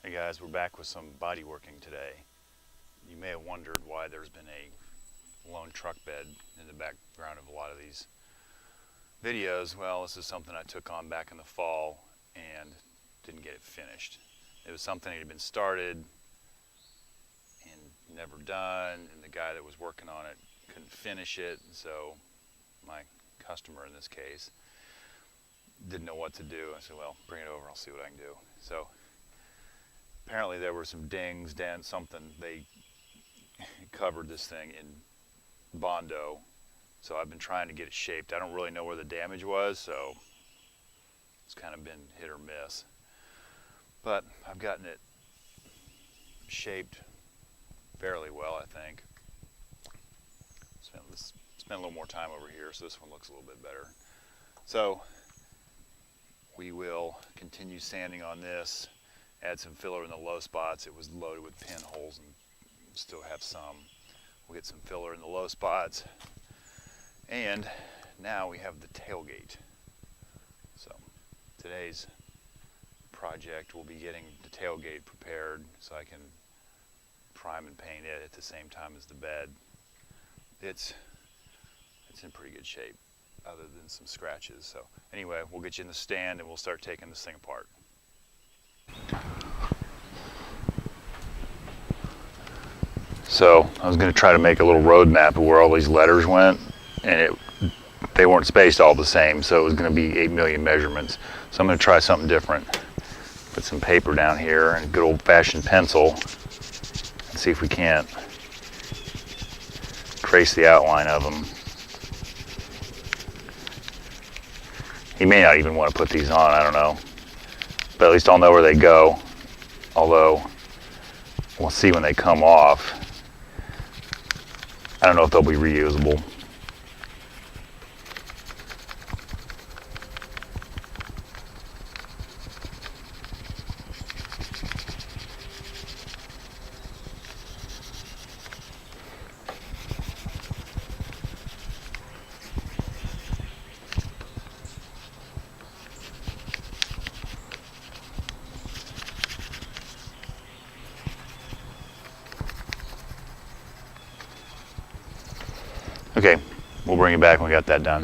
Hey guys, we're back with some body working today. You may have wondered why there's been a lone truck bed in the background of a lot of these videos. Well, this is something I took on back in the fall and didn't get it finished. It was something that had been started and never done, and the guy that was working on it couldn't finish it, so my customer in this case didn't know what to do. I said, well, bring it over, I'll see what I can do. So apparently there were some dings, dents, something. They covered this thing in Bondo, so I've been trying to get it shaped. I don't really know where the damage was, so it's kind of been hit or miss. But I've gotten it shaped fairly well, I think. Spent a little more time over here, so this one looks a little bit better. So we will continue sanding on this, add some filler in the low spots. It was loaded with pinholes and still have some. We'll get some filler in the low spots. And now we have the tailgate. So today's project will be getting the tailgate prepared so I can prime and paint it at the same time as the bed. It's in pretty good shape other than some scratches. So anyway, we'll get you in the stand and we'll start taking this thing apart. So I was going to try to make a little road map of where all these letters went, and they weren't spaced all the same, so it was going to be 8 million measurements. So I'm going to try something different. Put some paper down here and a good old-fashioned pencil and see if we can't trace the outline of them. He may not even want to put these on, I don't know. But at least I'll know where they go. Although, we'll see when they come off. I don't know if they'll be reusable. Okay, we'll bring it back when we got that done.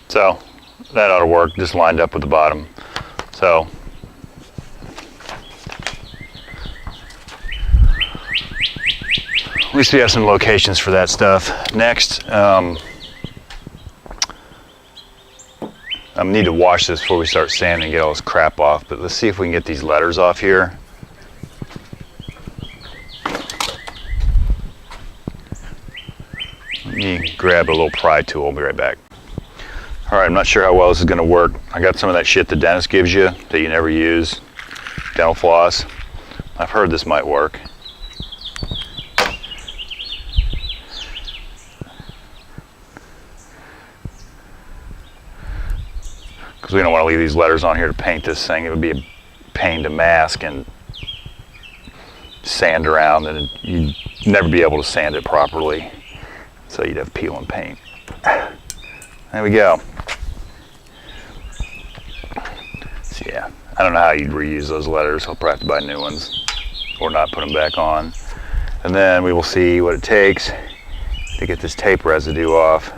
So that ought to work, just lined up with the bottom. So at least we have some locations for that stuff. Next, I need to wash this before we start sanding and get all this crap off, but let's see if we can get these letters off here. Let me grab a little pry tool, I'll be right back. All right, I'm not sure how well this is gonna work. I got some of that shit the dentist gives you that you never use, dental floss. I've heard this might work. Because we don't want to leave these letters on here to paint this thing. It would be a pain to mask and sand around, and you'd never be able to sand it properly. So you'd have peel and paint. There we go. So yeah, I don't know how you'd reuse those letters. I'll probably have to buy new ones or not put them back on. And then we will see what it takes to get this tape residue off.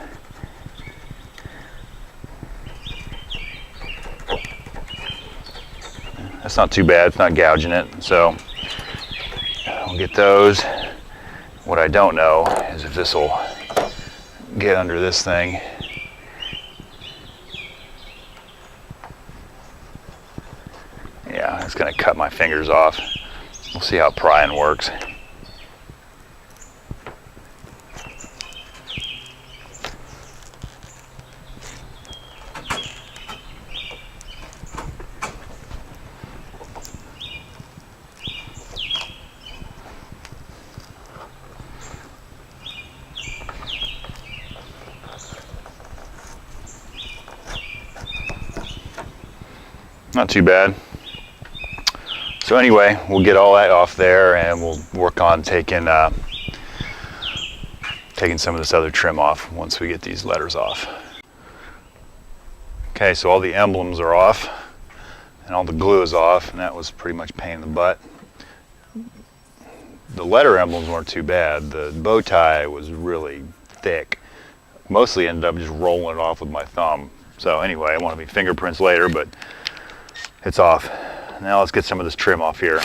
That's not too bad, it's not gouging it, so we'll get those. What I don't know is if this will get under this thing. Yeah, it's gonna cut my fingers off. We'll see how prying works. Not too bad. So anyway, we'll get all that off there, and we'll work on taking some of this other trim off once we get these letters off. Okay, so all the emblems are off, and all the glue is off, and that was pretty much a pain in the butt. The letter emblems weren't too bad. The bow tie was really thick. Mostly ended up just rolling it off with my thumb. So anyway, I want to be fingerprints later, but it's off. Now let's get some of this trim off here.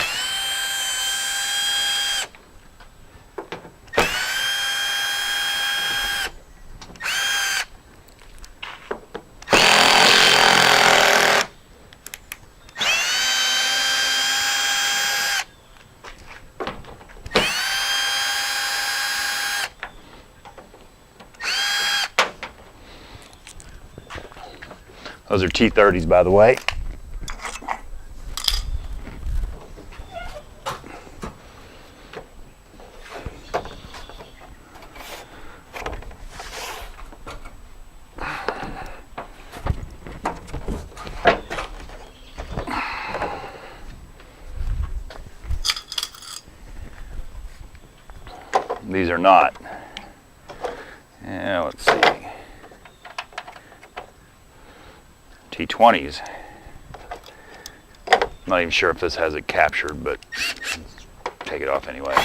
Those are T30s, by the way. These are not. Yeah, let's see. T20s. I'm not even sure if this has it captured, but take it off anyway.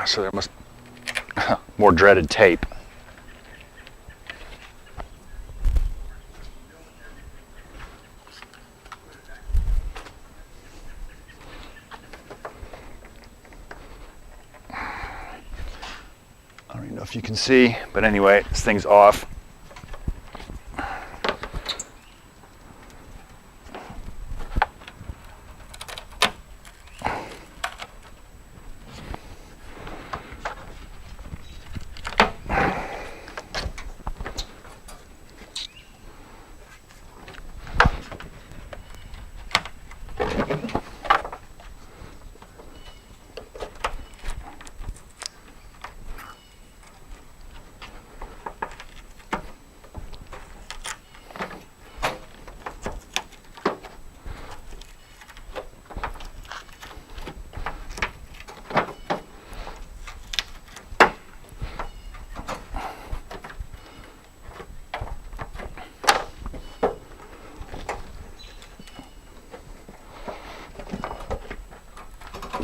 So there must more dreaded tape. I don't even know if you can see, but anyway, this thing's off.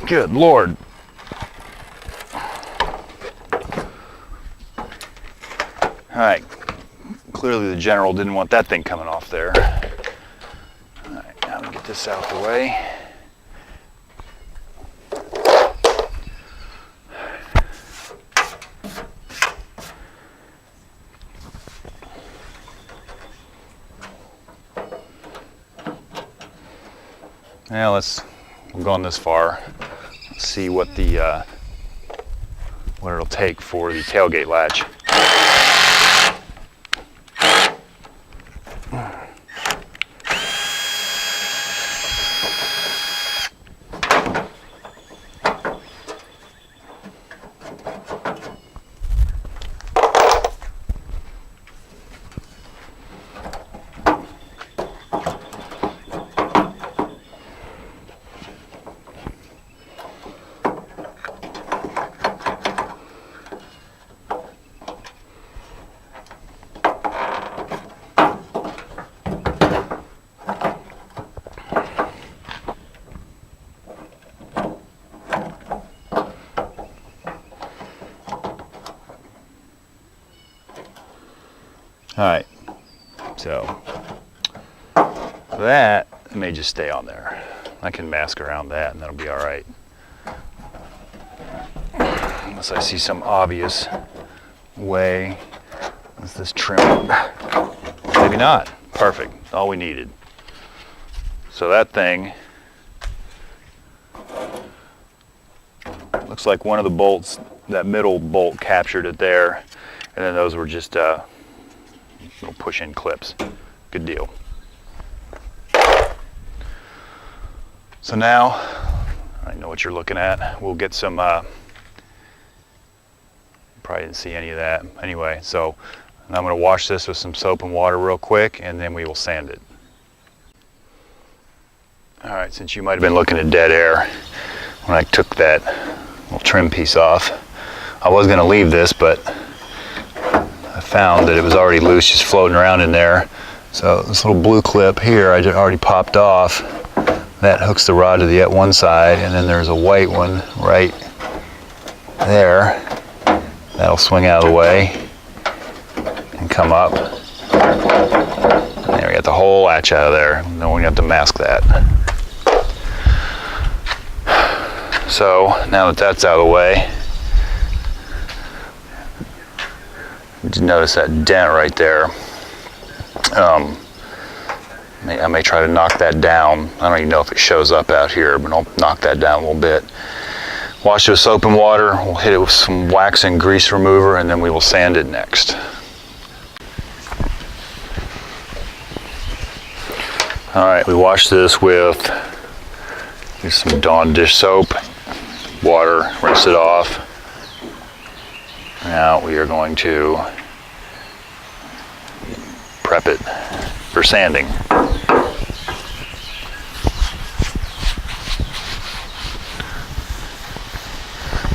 Good Lord. All right, clearly the general didn't want that thing coming off there. All right, now we get this out the way. Now we've gone this far. Let's see what it'll take for the tailgate latch. All right, so that may just stay on there. I can mask around that and that'll be all right. Unless I see some obvious way with this trim. Maybe not. Perfect, all we needed. So that thing looks like one of the bolts, that middle bolt captured it there, and then those were just little push-in clips. Good deal. So now, I know what you're looking at. We'll get some, probably didn't see any of that. Anyway, so I'm gonna wash this with some soap and water real quick, and then we will sand it. All right, since you might have been looking at dead air when I took that little trim piece off, I was gonna leave this, but I found that it was already loose, just floating around in there. So this little blue clip here, I just already popped off. That hooks the rod to the one side, and then there's a white one right there. That'll swing out of the way and come up. There, we got the whole latch out of there. Then we have to mask that. So now that that's out of the way, you notice that dent right there. I may try to knock that down. I don't even know if it shows up out here, but I'll knock that down a little bit. Wash it with soap and water. We'll hit it with some wax and grease remover, and then we will sand it next. All right, we wash this with some Dawn dish soap, water, rinse it off. Now we are going to prep it for sanding.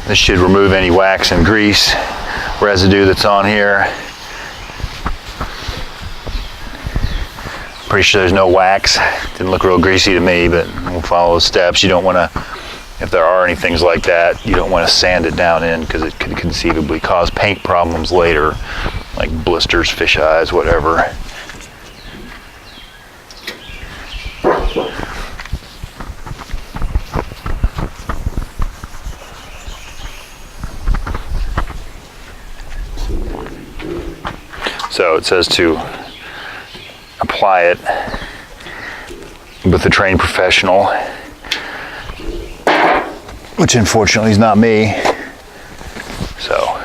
This should remove any wax and grease residue that's on here. Pretty sure there's no wax. Didn't look real greasy to me, but we'll follow the steps. You don't want to, if there are any things like that, you don't want to sand it down in because it could conceivably cause paint problems later, like blisters, fish eyes, whatever. So it says to apply it with a trained professional, which unfortunately is not me. So,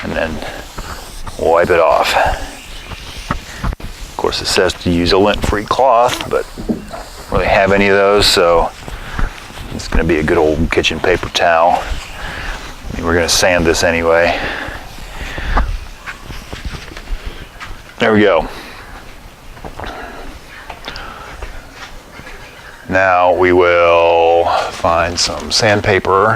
and then wipe it off. Of course it says to use a lint-free cloth, but I don't really have any of those, so it's going to be a good old kitchen paper towel. I mean, we're going to sand this anyway. There we go. Now we will find some sandpaper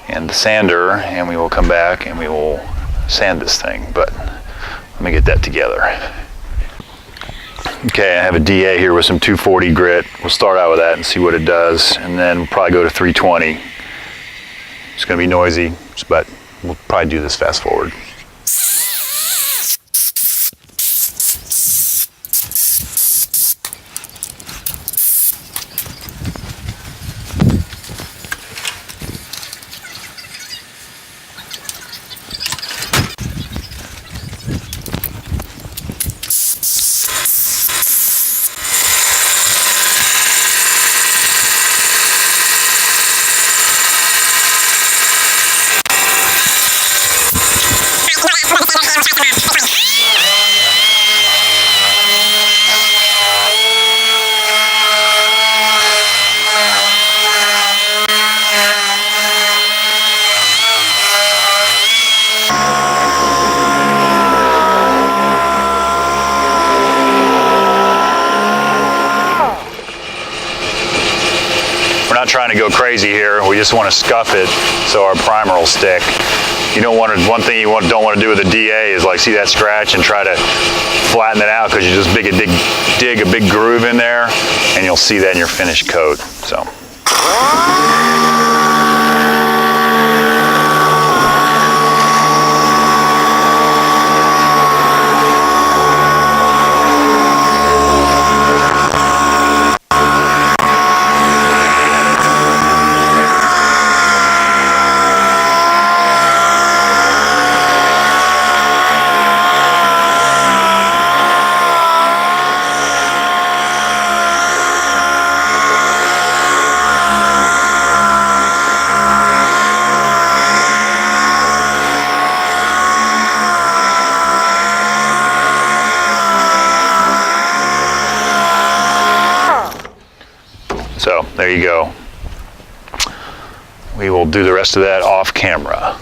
and the sander, and we will come back and we will sand this thing, but let me get that together. Okay, I have a DA here with some 240 grit. We'll start out with that and see what it does, and then we'll probably go to 320. It's going to be noisy, but we'll probably do this fast forward. Not trying to go crazy here. We just want to scuff it so our primer will stick. You don't want to, one thing you don't want to do with a DA is like see that scratch and try to flatten it out, because you just dig a big groove in there and you'll see that in your finished coat. So. there you go. We will do the rest of that off camera.